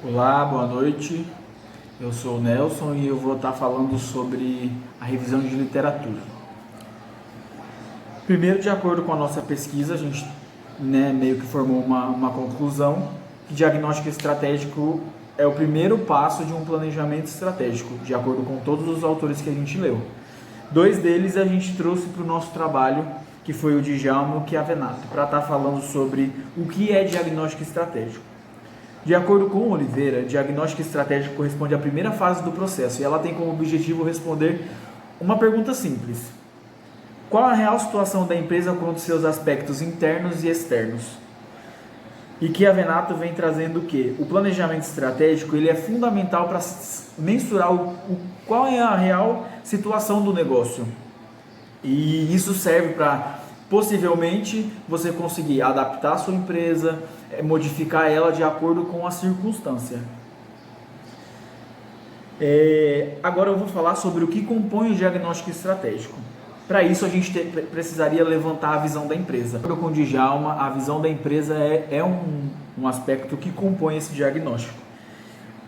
Olá, boa noite. Eu sou o Nelson e eu vou estar falando sobre a revisão de literatura. Primeiro, de acordo com a nossa pesquisa, a gente meio que formou uma conclusão que diagnóstico estratégico é o primeiro passo de um planejamento estratégico, de acordo com todos os autores que a gente leu. Dois deles a gente trouxe para o nosso trabalho, que foi o Djalma e o Chiavenato, para estar falando sobre o que é diagnóstico estratégico. De acordo com Oliveira, diagnóstico estratégico corresponde à primeira fase do processo e ela tem como objetivo responder uma pergunta simples: qual a real situação da empresa quanto seus aspectos internos e externos? E Chiavenato vem trazendo o que? O planejamento estratégico ele é fundamental para mensurar qual é a real situação do negócio. E isso serve para, possivelmente, você conseguir adaptar a sua empresa, modificar ela de acordo com a circunstância. Agora eu vou falar sobre o que compõe o diagnóstico estratégico. Para isso a gente precisaria levantar a visão da empresa. Com o Djalma, a visão da empresa é um aspecto que compõe esse diagnóstico.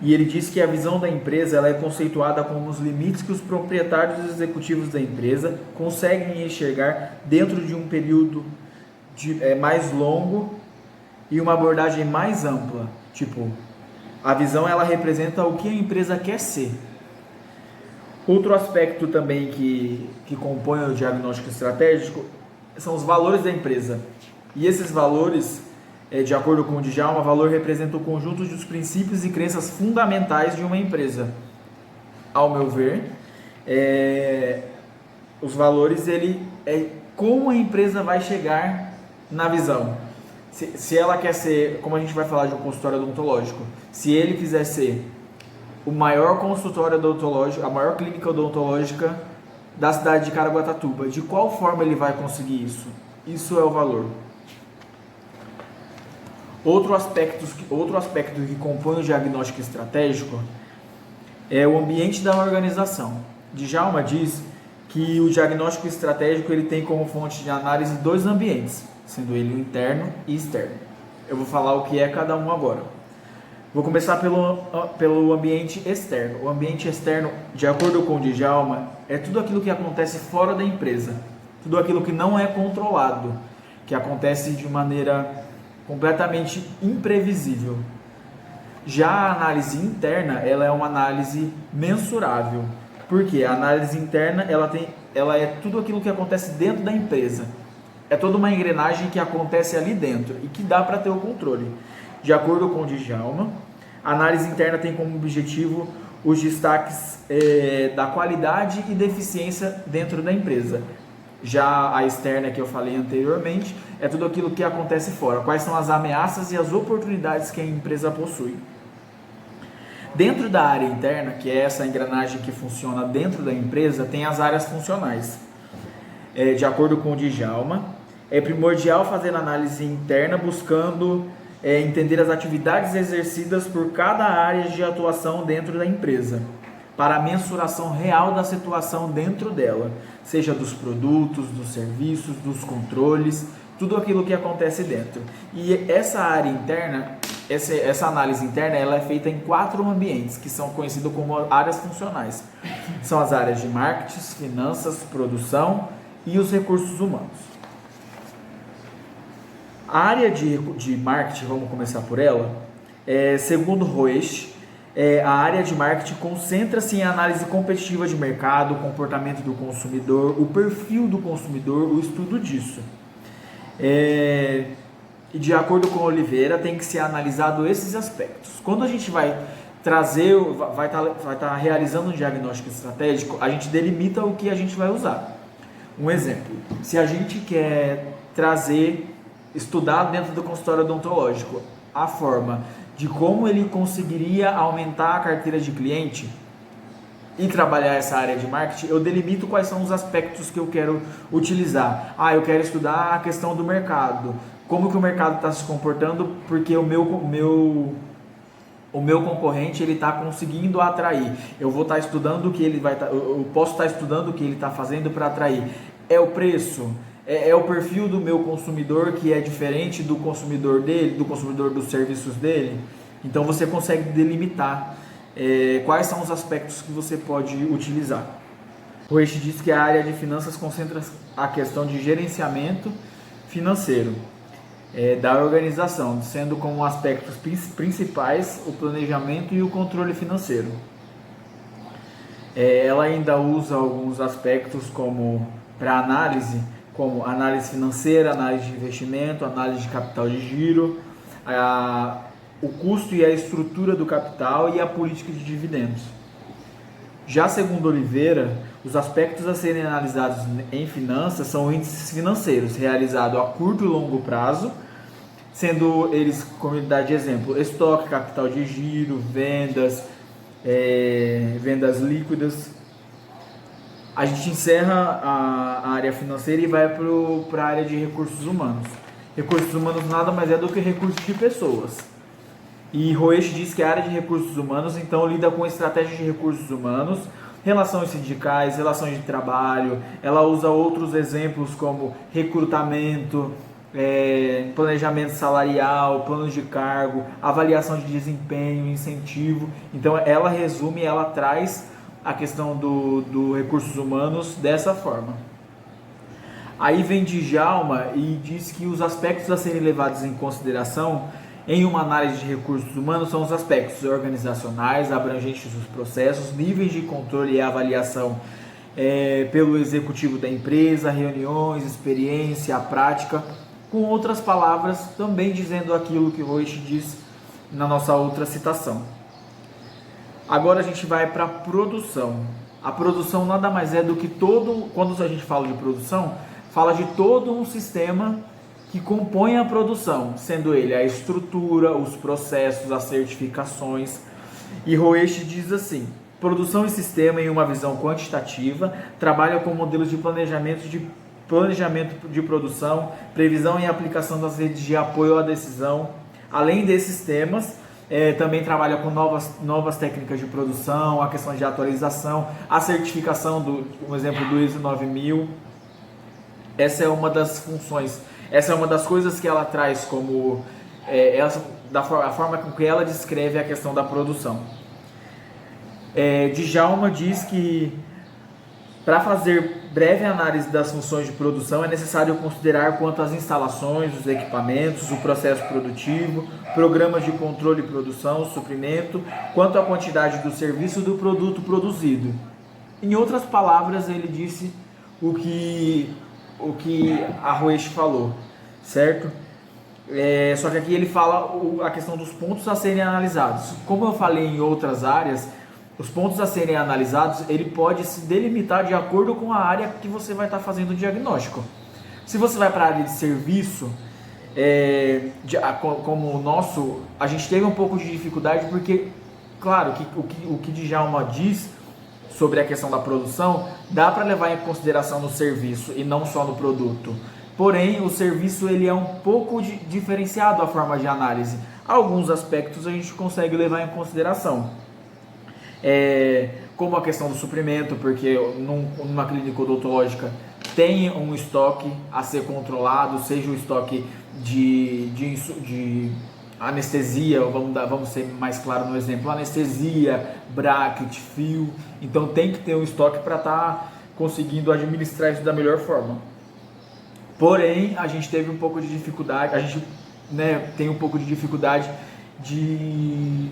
E ele diz que a visão da empresa ela é conceituada como os limites que os proprietários e executivos da empresa conseguem enxergar dentro de um período mais longo e uma abordagem mais ampla. Tipo, a visão ela representa o que a empresa quer ser. Outro aspecto também que compõe o diagnóstico estratégico são os valores da empresa. E esses valores, de acordo com o Djalma, o valor representa o conjunto dos princípios e crenças fundamentais de uma empresa. Ao meu ver, os valores ele é como a empresa vai chegar na visão. Se ela quer ser, como a gente vai falar de um consultório odontológico, se ele quiser ser o maior consultório odontológico, a maior clínica odontológica da cidade de Caraguatatuba, de qual forma ele vai conseguir isso? Isso é o valor. Outro aspecto que compõe o diagnóstico estratégico é o ambiente da organização. Djalma diz que o diagnóstico estratégico ele tem como fonte de análise dois ambientes, sendo ele o interno e externo. Eu vou falar o que é cada um agora. Vou começar pelo ambiente externo. O ambiente externo, de acordo com o Djalma, é tudo aquilo que acontece fora da empresa, tudo aquilo que não é controlado, que acontece de maneira completamente imprevisível. Já a análise interna, ela é uma análise mensurável. Por quê? A análise interna, ela é tudo aquilo que acontece dentro da empresa. É toda uma engrenagem que acontece ali dentro e que dá para ter o controle. De acordo com o Djalma, a análise interna tem como objetivo os destaques da qualidade e da eficiência dentro da empresa. Já a externa, que eu falei anteriormente, é tudo aquilo que acontece fora. Quais são as ameaças e as oportunidades que a empresa possui. Dentro da área interna, que é essa engrenagem que funciona dentro da empresa, tem as áreas funcionais. De acordo com o Djalma, é primordial fazer análise interna buscando entender as atividades exercidas por cada área de atuação dentro da empresa, para a mensuração real da situação dentro dela, seja dos produtos, dos serviços, dos controles, tudo aquilo que acontece dentro. E essa área interna, essa análise interna, ela é feita em 4 ambientes, que são conhecidos como áreas funcionais. São as áreas de marketing, finanças, produção e os recursos humanos. A área de marketing, vamos começar por ela, segundo Roesch, a área de marketing concentra-se em análise competitiva de mercado, o comportamento do consumidor, o perfil do consumidor, o estudo disso. E de acordo com Oliveira, tem que ser analisado esses aspectos. Quando a gente vai estar realizando um diagnóstico estratégico, a gente delimita o que a gente vai usar. Um exemplo, se a gente quer estudar dentro do consultório odontológico a forma de como ele conseguiria aumentar a carteira de cliente e trabalhar essa área de marketing, eu delimito quais são os aspectos que eu quero utilizar. Eu quero estudar a questão do mercado, como que o mercado está se comportando, porque o meu concorrente ele está conseguindo atrair. Eu vou estar estudando o que ele vai eu posso estar estudando o que ele está fazendo para atrair. É o preço? É o perfil do meu consumidor que é diferente do consumidor dele, do consumidor dos serviços dele? Então você consegue delimitar quais são os aspectos que você pode utilizar. O Reiche diz que a área de finanças concentra a questão de gerenciamento financeiro da organização, sendo como aspectos principais o planejamento e o controle financeiro. Ela ainda usa alguns aspectos para análise, como análise financeira, análise de investimento, análise de capital de giro, o custo e a estrutura do capital e a política de dividendos. Já segundo Oliveira, os aspectos a serem analisados em finanças são índices financeiros realizados a curto e longo prazo, sendo eles, como ele dá de exemplo, estoque, capital de giro, vendas líquidas. A gente encerra a área financeira e vai para a área de recursos humanos. Recursos humanos nada mais é do que recursos de pessoas. E Reiche diz que a área de recursos humanos, então, lida com estratégias de recursos humanos, relações sindicais, relações de trabalho. Ela usa outros exemplos como recrutamento, planejamento salarial, planos de cargo, avaliação de desempenho, incentivo. Então, ela resume, ela traz a questão do recursos humanos dessa forma. Aí vem Djalma e diz que os aspectos a serem levados em consideração em uma análise de recursos humanos são os aspectos organizacionais, abrangentes dos processos, níveis de controle e avaliação pelo executivo da empresa, reuniões, experiência, a prática, com outras palavras também dizendo aquilo que o Reiche diz na nossa outra citação. Agora a gente vai para a produção. A produção nada mais é do que quando a gente fala de produção, fala de todo um sistema que compõe a produção, sendo ele a estrutura, os processos, as certificações. E Reiche diz assim: produção e sistema, em uma visão quantitativa, trabalha com modelos de planejamento de produção, previsão e aplicação das redes de apoio à decisão. Além desses temas, também trabalha com novas técnicas de produção, a questão de atualização, a certificação, um exemplo do ISO 9000. Essa é uma das funções, essa é uma das coisas que ela traz como a forma com que ela descreve a questão da produção. Djalma diz que para fazer breve análise das funções de produção é necessário considerar quanto às instalações, os equipamentos, o processo produtivo, programas de controle de produção, suprimento, quanto à quantidade do serviço do produto produzido. Em outras palavras, ele disse o que a Reiche falou, certo? Só que aqui ele fala a questão dos pontos a serem analisados. Como eu falei em outras áreas, os pontos a serem analisados, ele pode se delimitar de acordo com a área que você vai estar fazendo o diagnóstico. Se você vai para a área de serviço, como o nosso, a gente teve um pouco de dificuldade porque, claro, o que Djalma diz sobre a questão da produção, dá para levar em consideração no serviço e não só no produto. Porém, o serviço ele é um pouco diferenciado a forma de análise. Alguns aspectos a gente consegue levar em consideração. Como a questão do suprimento, porque numa clínica odontológica tem um estoque a ser controlado, seja o estoque de anestesia, vamos ser mais claro no exemplo, anestesia, bracket, fio. Então tem que ter um estoque para estar conseguindo administrar isso da melhor forma. Porém, a gente teve um pouco de dificuldade, tem um pouco de dificuldade de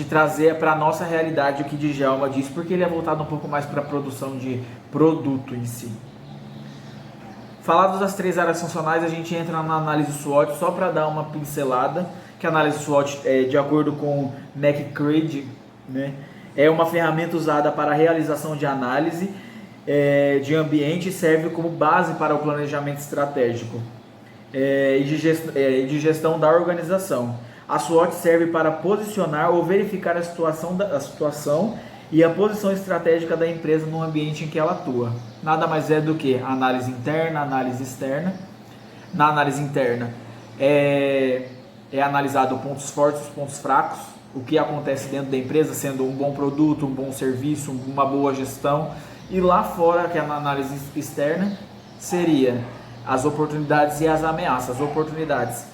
trazer para a nossa realidade o que Djalma diz, porque ele é voltado um pouco mais para a produção de produto em si. Falados das 3 áreas funcionais, a gente entra na análise SWOT, só para dar uma pincelada, que a análise SWOT, de acordo com McCready, é uma ferramenta usada para a realização de análise de ambiente e serve como base para o planejamento estratégico e de gestão da organização. A SWOT serve para posicionar ou verificar a situação e a posição estratégica da empresa no ambiente em que ela atua. Nada mais é do que a análise interna, a análise externa. Na análise interna é analisado pontos fortes e pontos fracos, o que acontece dentro da empresa, sendo um bom produto, um bom serviço, uma boa gestão. E lá fora, que é na análise externa, seria as oportunidades e as ameaças. As oportunidades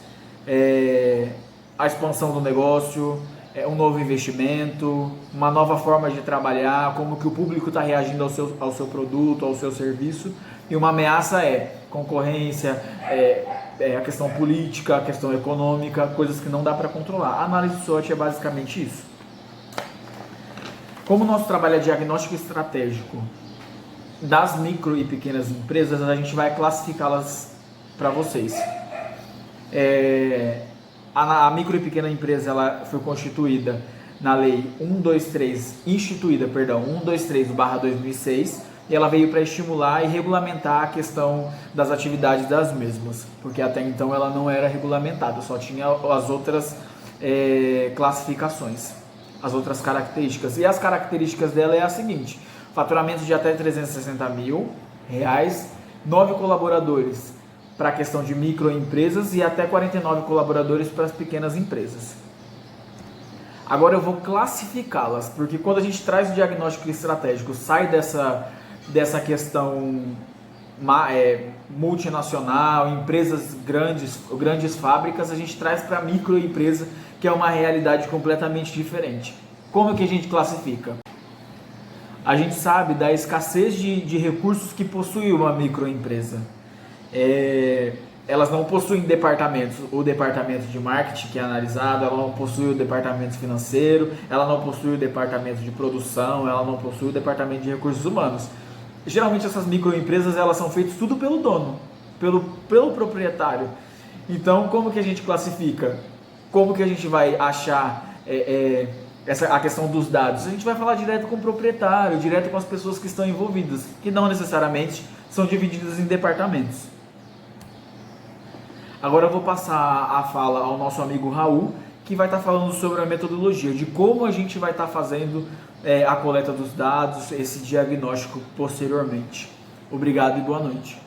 a expansão do negócio, um novo investimento, uma nova forma de trabalhar, como que o público está reagindo ao seu produto, ao seu serviço. E uma ameaça é concorrência, a questão política, a questão econômica, coisas que não dá para controlar. A análise de SWOT é basicamente isso. Como o nosso trabalho é diagnóstico estratégico das micro e pequenas empresas, a gente vai classificá-las para vocês. A micro e pequena empresa ela foi constituída na lei 123/2006, e ela veio para estimular e regulamentar a questão das atividades das mesmas, porque até então ela não era regulamentada, só tinha as outras classificações, as outras características. E as características dela é a seguinte: faturamento de até R$360 mil, 9 colaboradores para a questão de microempresas e até 49 colaboradores para as pequenas empresas. Agora eu vou classificá-las, porque quando a gente traz o diagnóstico estratégico, sai dessa questão multinacional, empresas grandes fábricas, a gente traz para a microempresa, que é uma realidade completamente diferente. Como que a gente classifica? A gente sabe da escassez de recursos que possui uma microempresa. Elas não possuem departamentos, o departamento de marketing que é analisado, ela não possui o departamento financeiro, ela não possui o departamento de produção, ela não possui o departamento de recursos humanos. Geralmente essas microempresas elas são feitas tudo pelo dono, pelo proprietário. Então como que a gente classifica? Como que a gente vai achar a questão dos dados? A gente vai falar direto com o proprietário, direto com as pessoas que estão envolvidas, que não necessariamente são divididas em departamentos. Agora eu vou passar a fala ao nosso amigo Raul, que vai estar falando sobre a metodologia, de como a gente vai estar fazendo a coleta dos dados, esse diagnóstico posteriormente. Obrigado e boa noite.